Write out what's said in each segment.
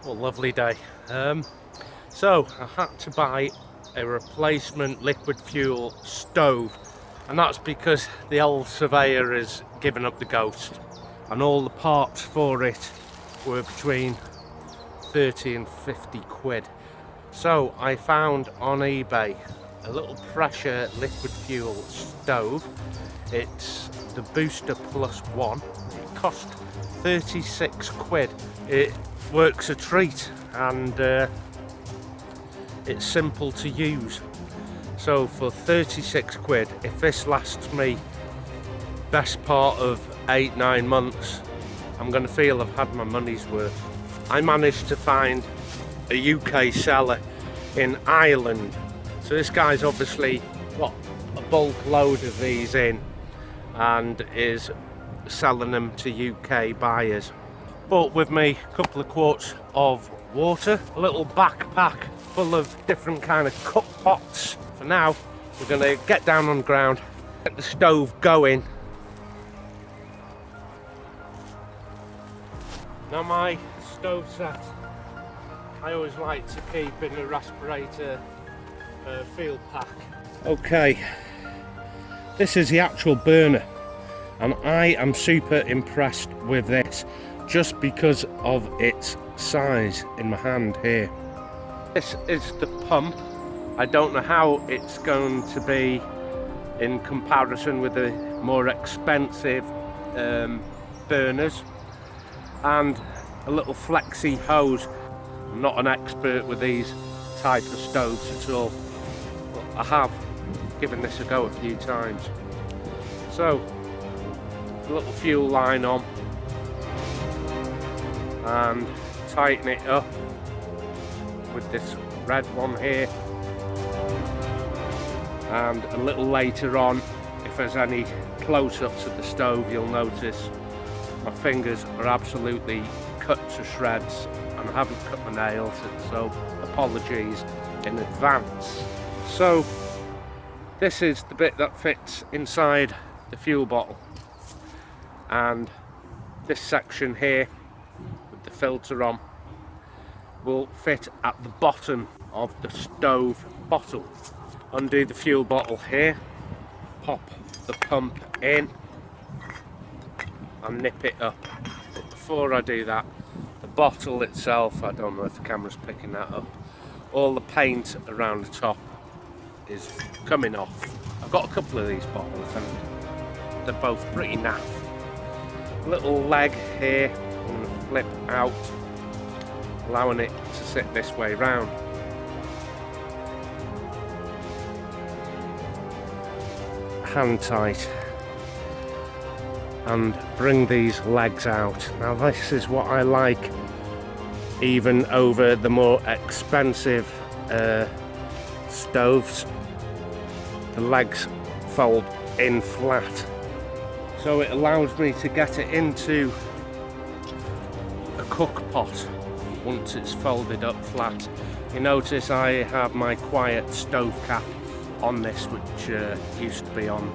What a lovely day. So I had to buy a replacement liquid fuel stove, and that's because the old Surveyor has given up the ghost, and all the parts for it were between 30 and 50 quid. So I found on eBay a little pressure liquid fuel stove. It's the Booster Plus One. It cost 36 quid. It works a treat, and it's simple to use. So for 36 quid, if this lasts me best part of 8-9 months, I'm going to feel I've had my money's worth. I managed to find a UK seller in Ireland. So this guy's obviously got a bulk load of these in and is selling them to UK buyers. Bought with me a couple of quarts of water, a little backpack full of different kind of cup pots. For now, we're going to get down on the ground, get the stove going. Now my stove set, I always like to keep in a respirator field pack. Okay, this is the actual burner, and I am super impressed with this just because of its size in my hand here. This is the pump. I don't know how it's going to be in comparison with the more expensive burners, and a little flexi hose. I'm not an expert with these type of stoves at all, but I have given this a go a few times. So, a little fuel line on and tighten it up with this red one here, and a little later on, if there's any close-ups of the stove, you'll notice my fingers are absolutely cut to shreds, and I haven't cut my nails, so apologies in advance. So this is the bit that fits inside the fuel bottle, and this section here with the filter on will fit at the bottom of the stove bottle. Undo the fuel bottle here, pop the pump in and nip it up. But before I do that, the bottle itself, I don't know if the camera's picking that up, all the paint around the top is coming off. I've got a couple of these bottles and they're both pretty naff. Little leg here, I'm going to flip out, allowing it to sit this way round. Hand tight, and bring these legs out. Now this is what I like even over the more expensive stoves. The legs fold in flat, so it allows me to get it into a cook pot once it's folded up flat. You notice I have my quiet stove cap on this, which used to be on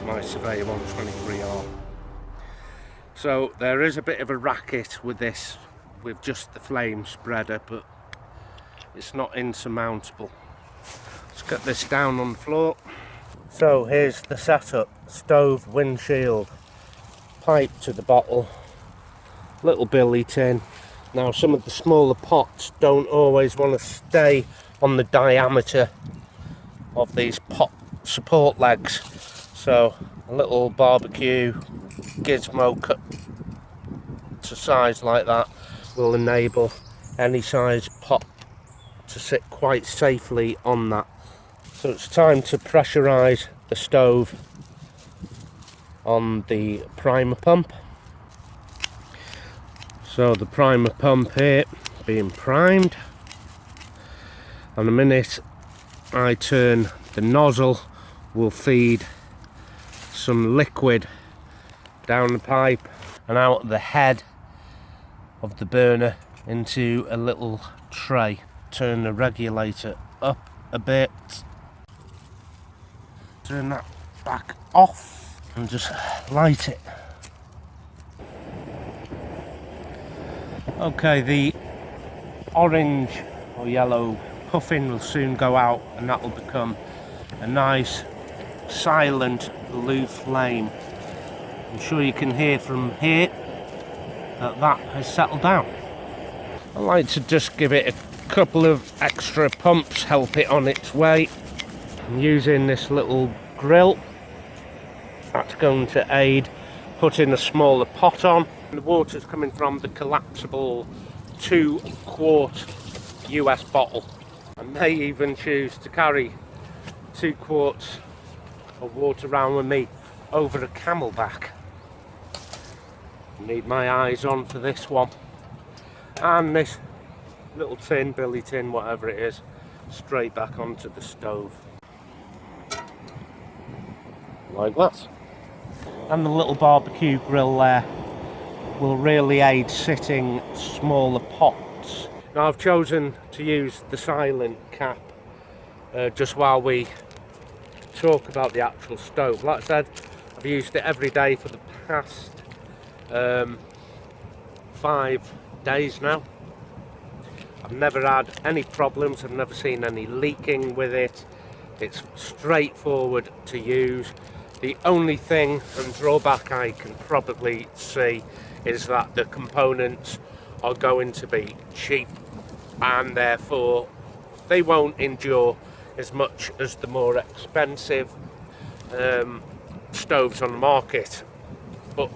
my Surveyor 123R. So there is a bit of a racket with this, with just the flame spreader, but it's not insurmountable. Let's get this down on the floor. So here's the setup: stove windshield, pipe to the bottle, little billy tin. Now some of the smaller pots don't always want to stay on the diameter of these pot support legs, so a little barbecue gizmo cut to size like that will enable any size pot to sit quite safely on that. So it's time to pressurize the stove on the primer pump. So the primer pump here being primed, and the minute I turn the nozzle will feed some liquid down the pipe and out the head of the burner into a little tray. Turn the regulator up a bit, turn that back off and just light it. Okay, the orange or yellow puffing will soon go out, and that will become a nice silent blue flame. I'm sure you can hear from here that that has settled down. I like to just give it a couple of extra pumps, help it on its way. I'm using this little grill. That's going to aid putting a smaller pot on. The water's coming from the collapsible 2-quart US bottle. I may even choose to carry 2 quarts of water around with me over a camelback. Need my eyes on for this one. And this little tin, billy tin, whatever it is, straight back onto the stove. Like that. And the little barbecue grill there will really aid sitting smaller pots. Now I've chosen to use the silent cap just while we talk about the actual stove. Like I said, I've used it every day for the past 5 days now. I've never had any problems, I've never seen any leaking with it. It's straightforward to use. The only thing and drawback I can probably see is that the components are going to be cheap, and therefore they won't endure as much as the more expensive stoves on the market. But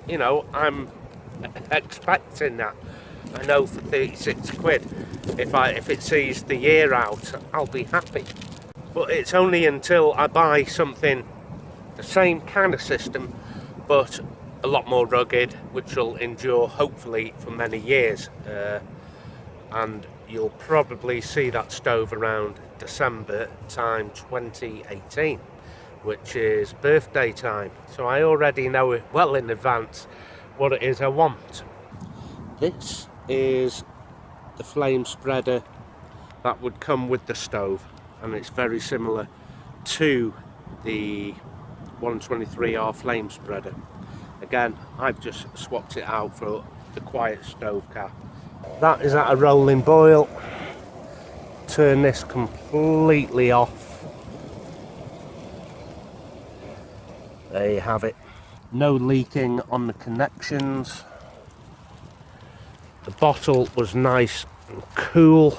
you know, I'm expecting that. I know for 36 quid, if it sees the year out, I'll be happy. But it's only until I buy something the same kind of system but a lot more rugged, which will endure hopefully for many years, and you'll probably see that stove around December time 2018, which is birthday time, so I already know it well in advance what it is I want. This is the flame spreader that would come with the stove, and it's very similar to the 123R flame spreader. Again, I've just swapped it out for the quiet stove cap. That is at a rolling boil. Turn this completely off. There you have it. No leaking on the connections. The bottle was nice and cool.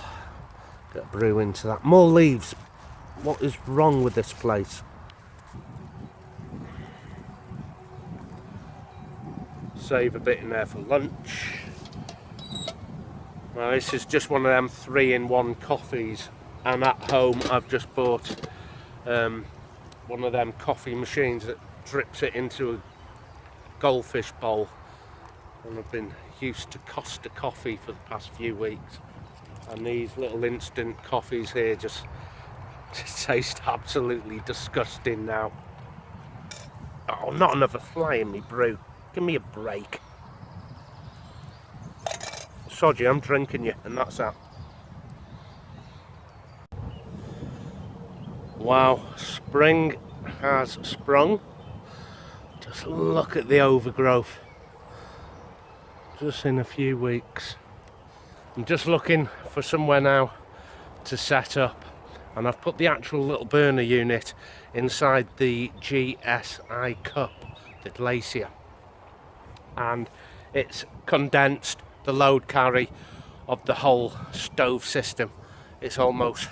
Get a brew into that. More leaves. What is wrong with this place? Save a bit in there for lunch. Now this is just one of them 3-in-1 coffees, and at home I've just bought one of them coffee machines that drips it into a goldfish bowl, and I've been used to Costa coffee for the past few weeks, and these little instant coffees here just taste absolutely disgusting now. Oh, not another fly in me brew. Give me a break. Sod you, I'm drinking you, and that's that. Wow, spring has sprung. Just look at the overgrowth. Just in a few weeks. I'm just looking for somewhere now to set up, and I've put the actual little burner unit inside the GSI cup, the Glacier, and it's condensed the load carry of the whole stove system. It's almost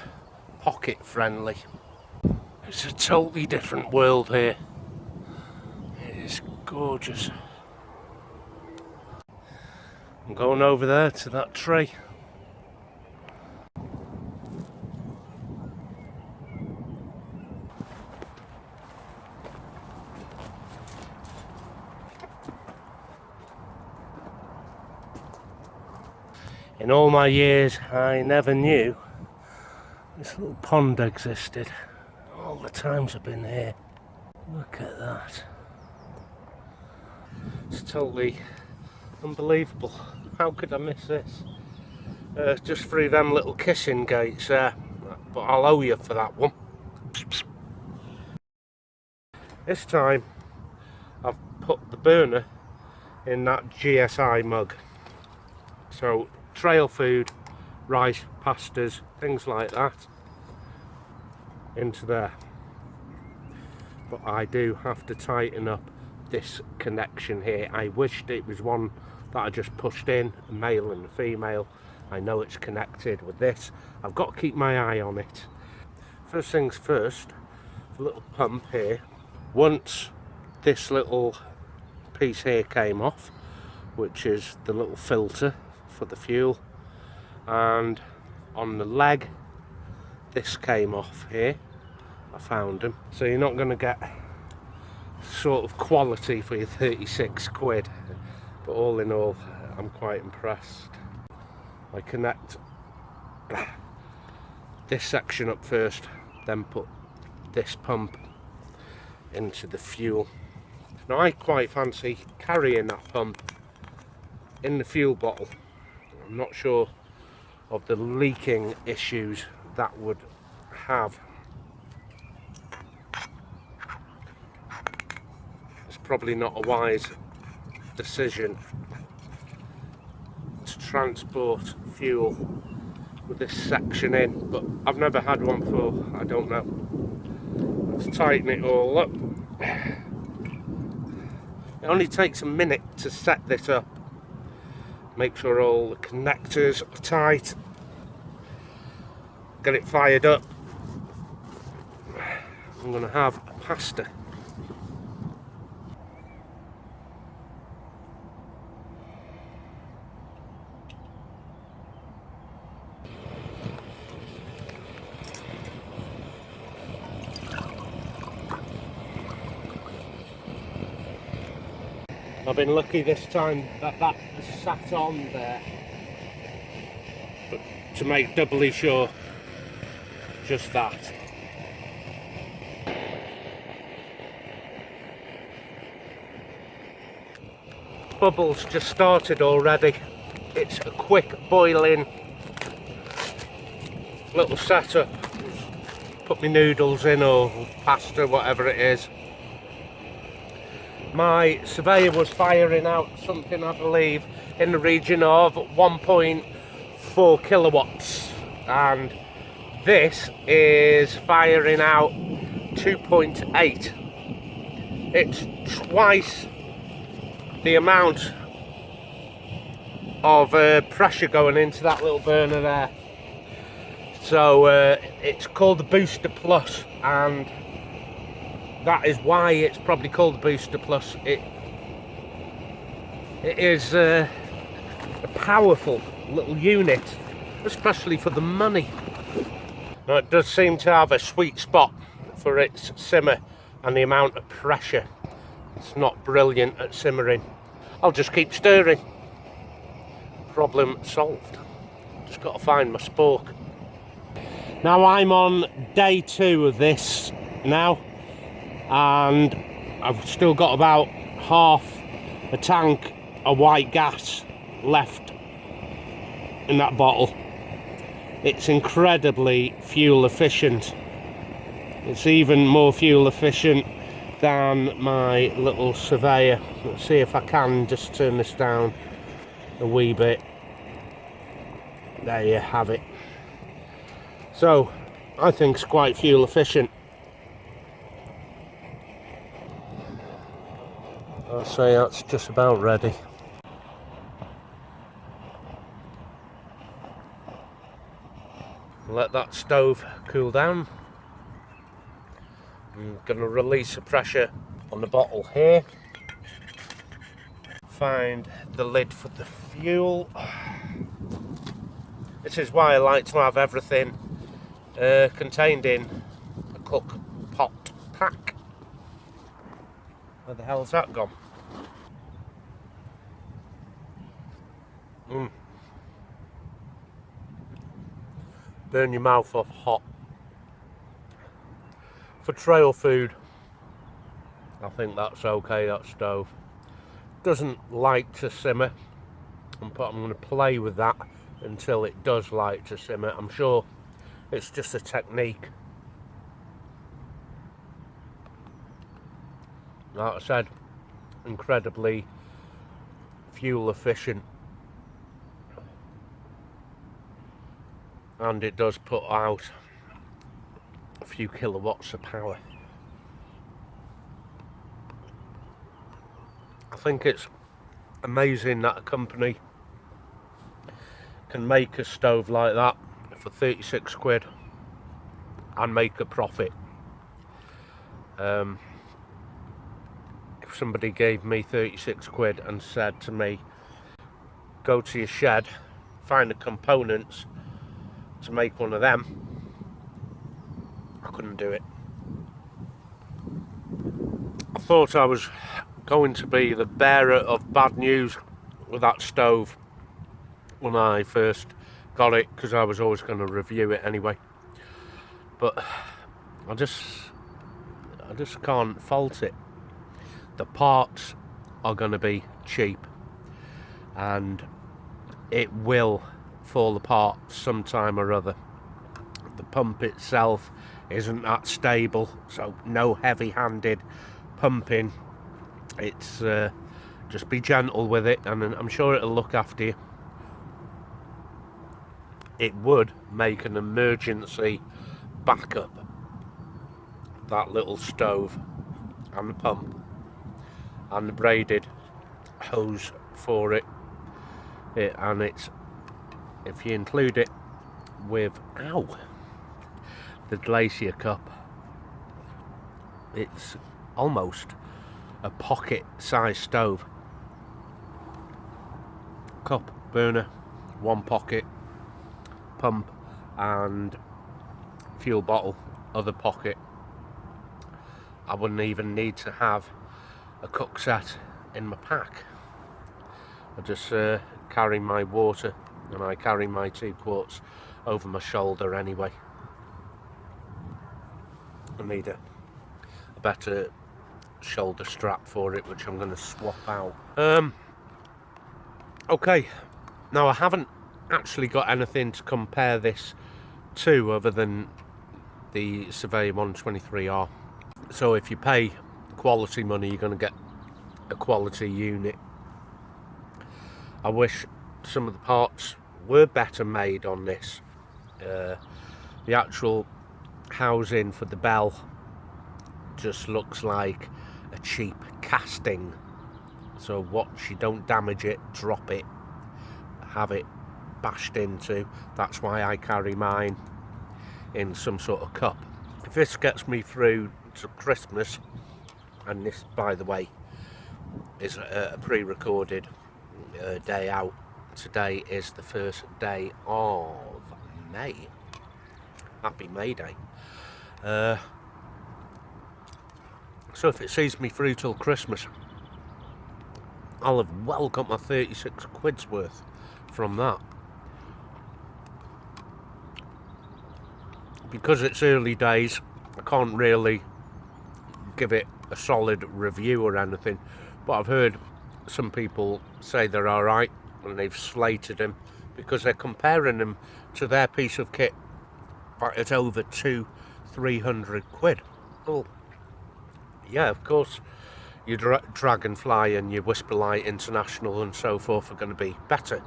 pocket friendly. It's a totally different world here. It is gorgeous. I'm going over there to that tree. In all my years, I never knew this little pond existed. All the times I've been here. Look at that. It's totally unbelievable. How could I miss this? Just through them little kissing gates there. But I'll owe you for that one. This time, I've put the burner in that GSI mug. So, trail food rice, pastas, things like that into there. But I do have to tighten up this connection here. I wished it was one that I just pushed in, a male and a female. I know it's connected with this. I've got to keep my eye on it. First things first, the little pump here. Once this little piece here came off, which is the little filter for the fuel, and on the leg this came off here. I found them, so you're not going to get sort of quality for your 36 quid, but all in all I'm quite impressed. I connect this section up first, then put this pump into the fuel. Now I quite fancy carrying that pump in the fuel bottle. I'm not sure of the leaking issues that would have. It's probably not a wise decision to transport fuel with this section in, but I've never had one before, I don't know. Let's tighten it all up. It only takes a minute to set this up. Make sure all the connectors are tight. Get it fired up. I'm going to have a pasta. I've been lucky this time that that has sat on there, but to make doubly sure, just that. Bubbles just started already. It's a quick boiling little setup. Put my noodles in or pasta, whatever it is. My surveyor was firing out something, I believe, in the region of 1.4 kilowatts, and this is firing out 2.8. It's twice the amount of pressure going into that little burner there. So it's called the Booster Plus, and that is why it's probably called the Booster Plus. It is a powerful little unit, especially for the money. Now it does seem to have a sweet spot for its simmer and the amount of pressure. It's not brilliant at simmering. I'll just keep stirring. Problem solved. Just got to find my spork. Now I'm on day 2 of this now, and I've still got about half a tank of white gas left in that bottle. It's incredibly fuel efficient. It's even more fuel efficient than my little surveyor. Let's see if I can just turn this down a wee bit. There you have it. So I think it's quite fuel efficient. I'll say that's just about ready. Let that stove cool down. I'm going to release the pressure on the bottle here. Find the lid for the fuel. This is why I like to have everything contained in a cook pot pack. Where the hell's that gone? Burn your mouth off hot. For trail food, I think that's okay, that stove. Doesn't like to simmer, but I'm going to play with that until it does like to simmer. I'm sure it's just a technique. Like I said, incredibly fuel efficient. and it does put out a few kilowatts of power. I think it's amazing that a company can make a stove like that for 36 quid and make a profit. If somebody gave me 36 quid and said to me, go to your shed, find the components to make one of them, I couldn't do it. I thought I was going to be the bearer of bad news with that stove when I first got it, because I was always going to review it anyway, but I just can't fault it. The parts are going to be cheap and it will fall apart sometime or other. The pump itself isn't that stable, so no heavy-handed pumping. It's just be gentle with it, and I'm sure it'll look after you. It would make an emergency backup, that little stove and the pump and the braided hose for it, and it's, if you include it with the glacier cup, it's almost a pocket size stove. Cup, burner, one pocket, pump and fuel bottle, other pocket. I wouldn't even need to have a cook set in my pack. I just carry my water, and I carry my 2 quarts over my shoulder anyway. I need a better shoulder strap for it, which I'm going to swap out. Okay, now I haven't actually got anything to compare this to other than the Surveyor 123R. So if you pay quality money, you're going to get a quality unit. I wish some of the parts were better made on this. The actual housing for the bell just looks like a cheap casting. So watch you don't damage it, drop it, have it bashed into. That's why I carry mine in some sort of cup. If this gets me through to Christmas, and this, by the way, is a pre-recorded day out. Today is the first day of May. Happy May Day. So if it sees me through till Christmas, I'll have well got my 36 quid's worth from that. Because it's early days, I can't really give it a solid review or anything, but I've heard some people say they're alright, and they've slated them because they're comparing them to their piece of kit at over 200-300 quid. Well, yeah, of course your Dragonfly and your Whisperlight International and so forth are going to be better,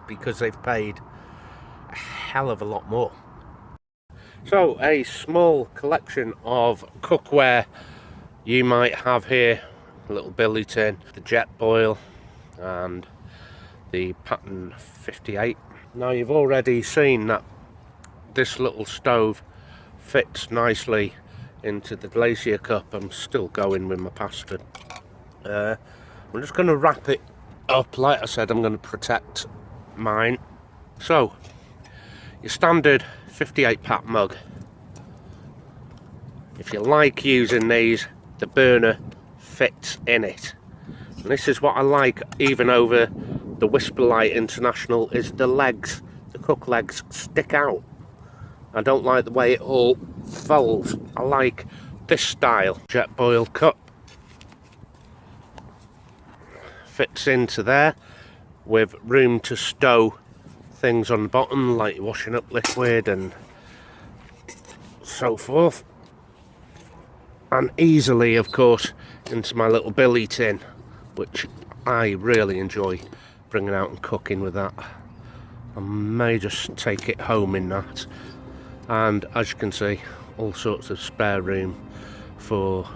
because they've paid a hell of a lot more. So a small collection of cookware you might have here. A little billy tin, the jet boil and the pattern 58. Now you've already seen that this little stove fits nicely into the glacier cup. I'm still going with my pasta. I'm just going to wrap it up. Like I said, I'm going to protect mine. So your standard 58 pack mug. If you like using these, the burner fits in it. And this is what I like even over the Whisperlight International, is the legs, the cook legs stick out. I don't like the way it all folds. I like this style. Jet boil cup fits into there with room to stow things on the bottom, like washing up liquid and so forth, and easily, of course, into my little billy tin, which I really enjoy bringing out and cooking with that. I may just take it home in that. And as you can see, all sorts of spare room for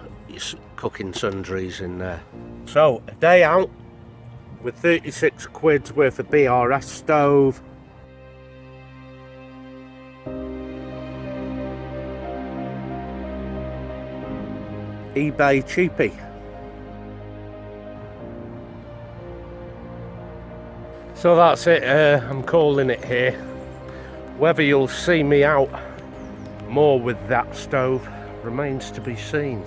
cooking sundries in there. So a day out with 36 quid's worth of BRS stove. eBay cheapie. So that's it, I'm calling it here. Whether you'll see me out more with that stove remains to be seen.